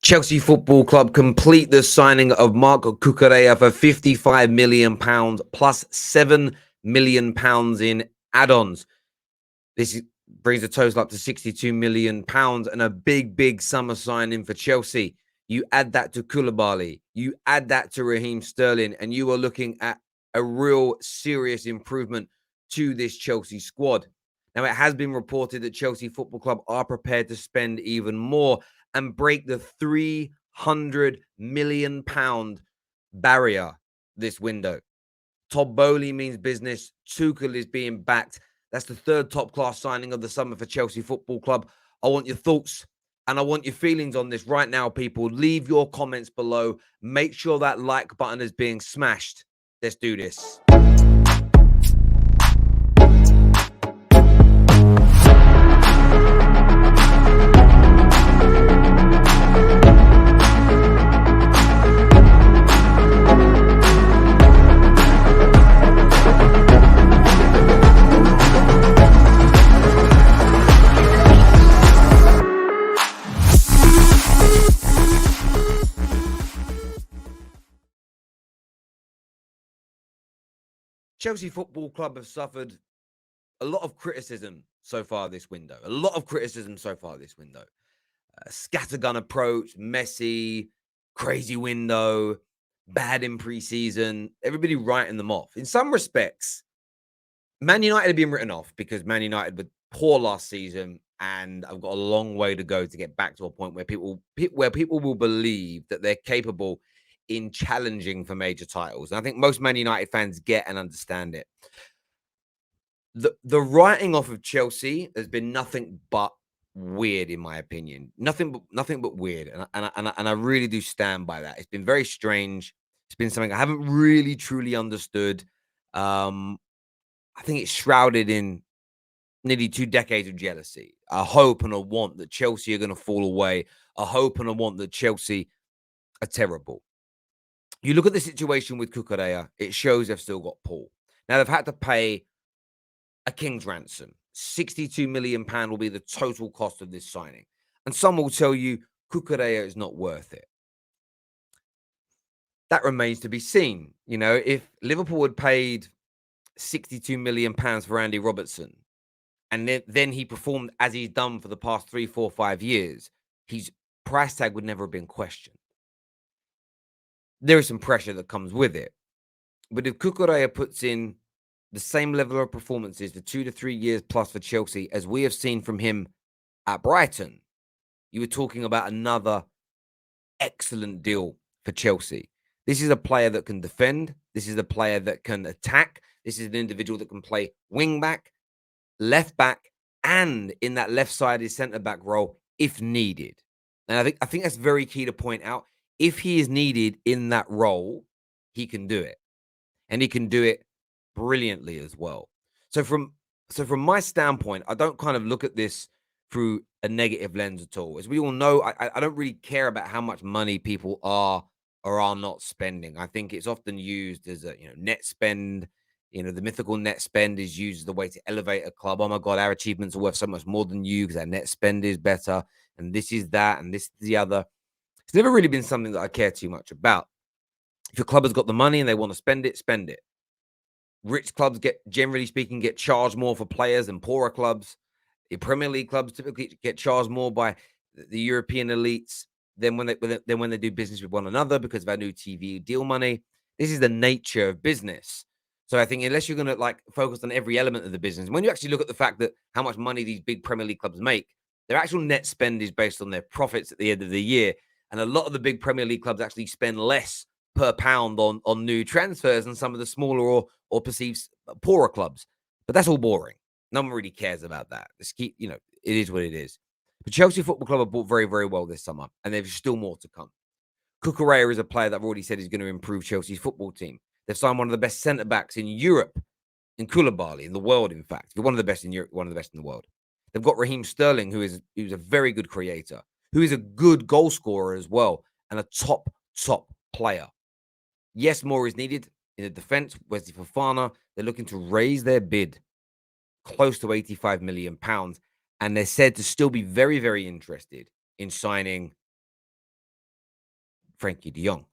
Chelsea Football Club complete the signing of Marc Cucurella for £55 million plus £7 million in add-ons. This brings the total up to £62 million and a big summer signing for Chelsea. You add that to Koulibaly, you add that to Raheem Sterling, and you are looking at a real serious improvement to this Chelsea squad. Now, it has been reported that Chelsea Football Club are prepared to spend even more and break the £300 million barrier this window. Todd Bowley means business. Tuchel is being backed. That's the third top-class signing of the summer for Chelsea Football Club. I want your thoughts and I want your feelings on this right now, people. Leave your comments below. Make sure that like button is being smashed. Let's do this. Chelsea Football Club have suffered a lot of criticism so far this window. Scattergun approach, messy, crazy window, bad in pre-season. Everybody writing them off. In some respects, Man United have been written off because Man United were poor last season, and I've got a long way to go to get back to a point where people will believe that they're capable in challenging for major titles. And I think most Man United fans get and understand it. The writing off of Chelsea has been nothing but weird, in my opinion. Nothing but weird, and I really do stand by that. It's been very strange. It's been something I haven't really truly understood. I think it's shrouded in nearly 2 decades of jealousy, a hope and a want that Chelsea are going to fall away, a hope and a want that Chelsea are terrible. You look at the situation with Cucurella, it shows they've still got Paul. Now, they've had to pay a king's ransom. £62 million will be the total cost of this signing. And some will tell you Cucurella is not worth it. That remains to be seen. You know, if Liverpool had paid £62 million for Andy Robertson, and then he performed as he's done for the past 3, 4, 5 years, his price tag would never have been questioned. There is some pressure that comes with it. But if Cucurella puts in the same level of performances for 2 to 3 years plus for Chelsea as we have seen from him at Brighton, you were talking about another excellent deal for Chelsea. This is a player that can defend. This is a player that can attack. This is an individual that can play wing back, left back, and in that left-sided centre-back role if needed. And I think that's very key to point out. If he is needed in that role, he can do it. And he can do it brilliantly as well. So from my standpoint, I don't kind of look at this through a negative lens at all. As we all know, I don't really care about how much money people are or are not spending. I think it's often used as a net spend. The mythical net spend is used as a way to elevate a club. Oh my God, our achievements are worth so much more than you because our net spend is better. And this is that, and this is the other. It's never really been something that I care too much about. If your club has got the money and they want to spend it, spend it. Rich clubs generally speaking, get charged more for players than poorer clubs. The Premier League clubs typically get charged more by the European elites than when they do business with one another because of our new TV deal money. This is the nature of business. So I think unless you're going to focus on every element of the business, when you actually look at the fact that how much money these big Premier League clubs make, their actual net spend is based on their profits at the end of the year. And a lot of the big Premier League clubs actually spend less per pound on new transfers than some of the smaller or perceived poorer clubs. But that's all boring. No one really cares about that. It is what it is. But Chelsea Football Club have bought very, very well this summer, and there's still more to come. Cucurella is a player that I've already said is going to improve Chelsea's football team. They've signed one of the best centre-backs in Europe, in Koulibaly, in the world, in fact. One of the best in Europe, one of the best in the world. They've got Raheem Sterling, who's a very good creator, who is a good goal scorer as well, and a top player. Yes, more is needed in the defense. Wesley Fofana, they're looking to raise their bid close to £85 million. And they're said to still be very, very interested in signing Frankie de Jong.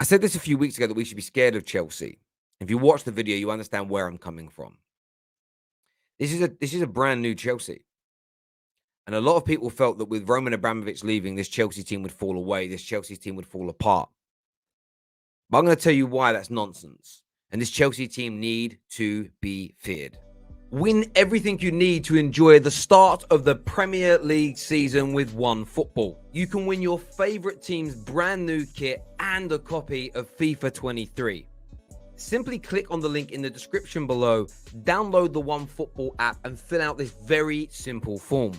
I said this a few weeks ago that we should be scared of Chelsea. If you watch the video, you understand where I'm coming from. This is a brand new Chelsea. And a lot of people felt that with Roman Abramovich leaving, this Chelsea team would fall away. This Chelsea team would fall apart. But I'm going to tell you why that's nonsense. And this Chelsea team need to be feared. Win everything you need to enjoy the start of the Premier League season with OneFootball. You can win your favorite team's brand new kit and a copy of FIFA 23. Simply click on the link in the description below, download the OneFootball app and fill out this very simple form.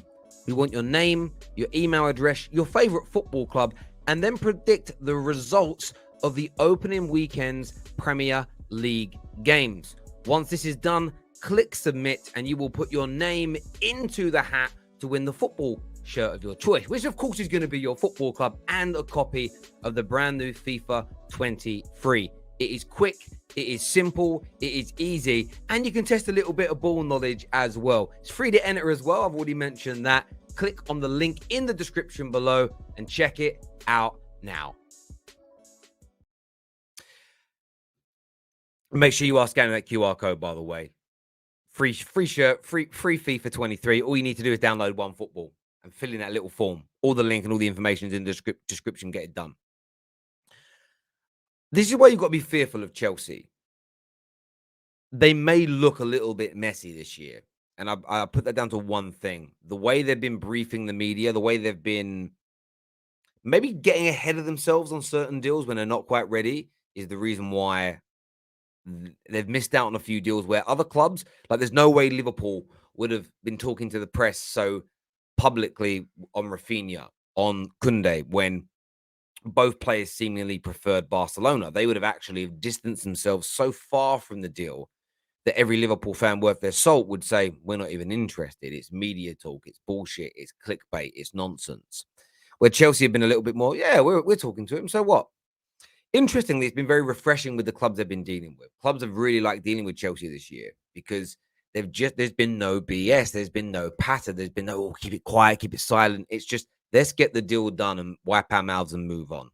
We want your name, your email address, your favorite football club, and then predict the results of the opening weekend's Premier League games. Once this is done, click submit and you will put your name into the hat to win the football shirt of your choice, which of course is going to be your football club and a copy of the brand new FIFA 23. It is quick, it is simple, it is easy, and you can test a little bit of ball knowledge as well. It's free to enter as well. I've already mentioned that. Click on the link in the description below and check it out now. Make sure you are scanning that QR code, by the way. Free shirt, free FIFA 23. All you need to do is download OneFootball and fill in that little form. All the link and all the information is in the description. Get it done. This is why you've got to be fearful of Chelsea. They may look a little bit messy this year. And I put that down to one thing. The way they've been briefing the media, the way they've been maybe getting ahead of themselves on certain deals when they're not quite ready is the reason why they've missed out on a few deals where other clubs, like there's no way Liverpool would have been talking to the press so publicly on Rafinha, on Koundé, when both players seemingly preferred Barcelona. They would have actually distanced themselves so far from the deal that every Liverpool fan worth their salt would say, we're not even interested. It's media talk. It's bullshit. It's clickbait. It's nonsense. Where Chelsea have been a little bit more, yeah, we're talking to him. So what? Interestingly, it's been very refreshing with the clubs they've been dealing with. Clubs have really liked dealing with Chelsea this year because there's been no BS. There's been no patter. There's been no, keep it quiet, keep it silent. It's just, let's get the deal done and wipe our mouths and move on.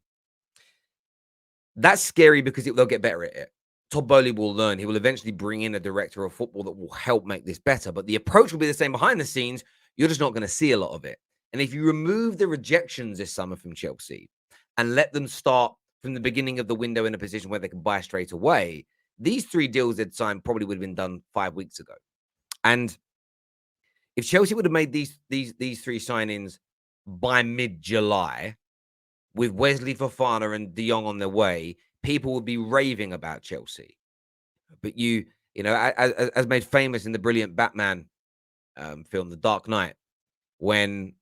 That's scary because they'll get better at it. Todd Bowley will learn. He will eventually bring in a director of football that will help make this better. But the approach will be the same behind the scenes. You're just not going to see a lot of it. And if you remove the rejections this summer from Chelsea and let them start from the beginning of the window in a position where they can buy straight away, these 3 deals they'd signed probably would have been done 5 weeks ago. And if Chelsea would have made these 3 signings by mid-July, with Wesley Fofana and De Jong on their way, people would be raving about Chelsea. But you know, as made famous in the brilliant Batman film, The Dark Knight, when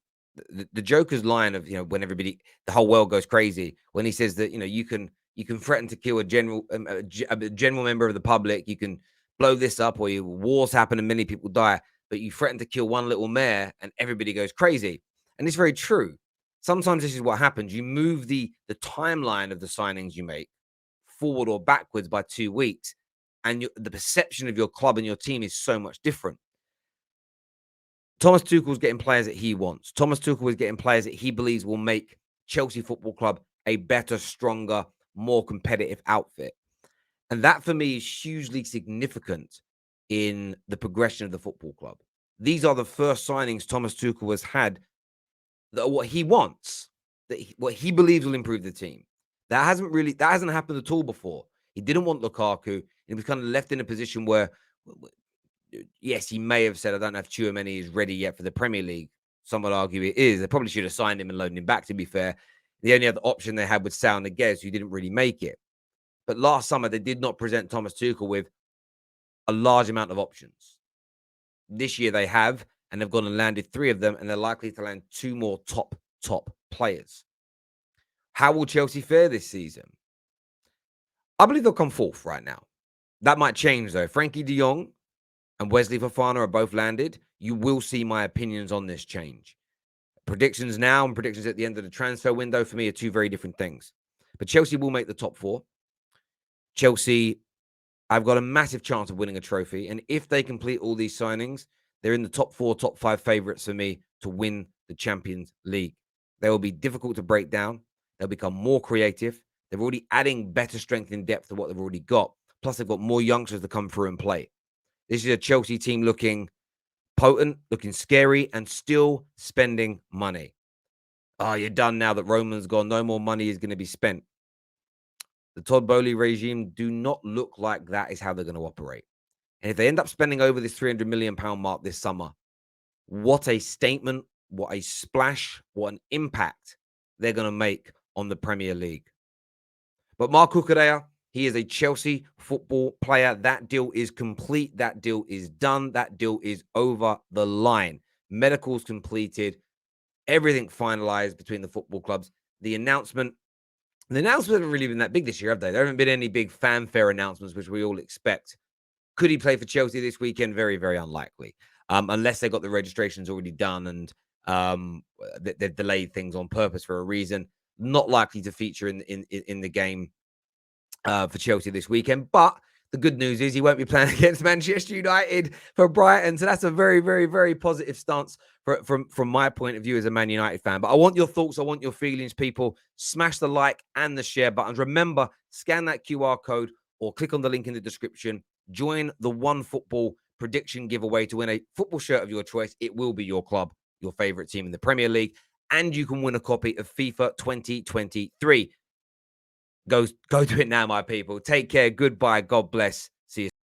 the Joker's line of, when the whole world goes crazy, when he says that, you can threaten to kill a general member of the public, you can blow this up, or wars happen and many people die, but you threaten to kill one little mayor and everybody goes crazy. And it's very true. Sometimes this is what happens. You move the timeline of the signings you make forward or backwards by 2 weeks, and the perception of your club and your team is so much different. Thomas Tuchel's getting players that he wants. Thomas Tuchel is getting players that he believes will make Chelsea Football Club a better, stronger, more competitive outfit. And that, for me, is hugely significant in the progression of the football club. These are the first signings Thomas Tuchel has had that are what he wants, what he believes will improve the team. That hasn't happened at all before. He didn't want Lukaku. He was kind of left in a position where, yes, he may have said, I don't know if Tchouaméni is ready yet for the Premier League. Some would argue it is. They probably should have signed him and loaned him back, to be fair. The only other option they had was Sal Niguez, who didn't really make it. But last summer, they did not present Thomas Tuchel with a large amount of options. This year they have, and they've gone and landed 3 of them, and they're likely to land 2 more top players. How will Chelsea fare this season? I believe they'll come 4th right now. That might change, though. Frankie de Jong and Wesley Fofana are both landed. You will see my opinions on this change. Predictions now and predictions at the end of the transfer window, for me, are 2 very different things. But Chelsea will make the top 4. Chelsea, I've got a massive chance of winning a trophy. And if they complete all these signings, they're in the top 4, top 5 favourites for me to win the Champions League. They will be difficult to break down. They'll become more creative. They're already adding better strength in depth to what they've already got. Plus, they've got more youngsters to come through and play. This is a Chelsea team looking potent, looking scary, and still spending money. Oh, you're done now that Roman's gone. No more money is going to be spent. The Todd Bowley regime do not look like that is how they're going to operate. And if they end up spending over this £300 million mark this summer, what a statement, what a splash, what an impact they're going to make on the Premier League. But Marc Cucurella, he is a Chelsea football player. That deal is complete. That deal is done. That deal is over the line. Medicals completed. Everything finalized between the football clubs. The announcement haven't really been that big this year, have they? There haven't been any big fanfare announcements, which we all expect. Could he play for Chelsea this weekend? Very, very unlikely. Unless they got the registrations already done and they've delayed things on purpose for a reason. Not likely to feature in the game for Chelsea this weekend. But the good news is he won't be playing against Manchester United for Brighton. So that's a very, very, very positive stance from my point of view as a Man United fan. But I want your thoughts. I want your feelings, people. Smash the like and the share buttons. Remember, scan that QR code or click on the link in the description. Join the One Football prediction giveaway to win a football shirt of your choice. It will be your club, your favorite team in the Premier League. And you can win a copy of FIFA 2023. Go do it now, my people. Take care. Goodbye. God bless. See you.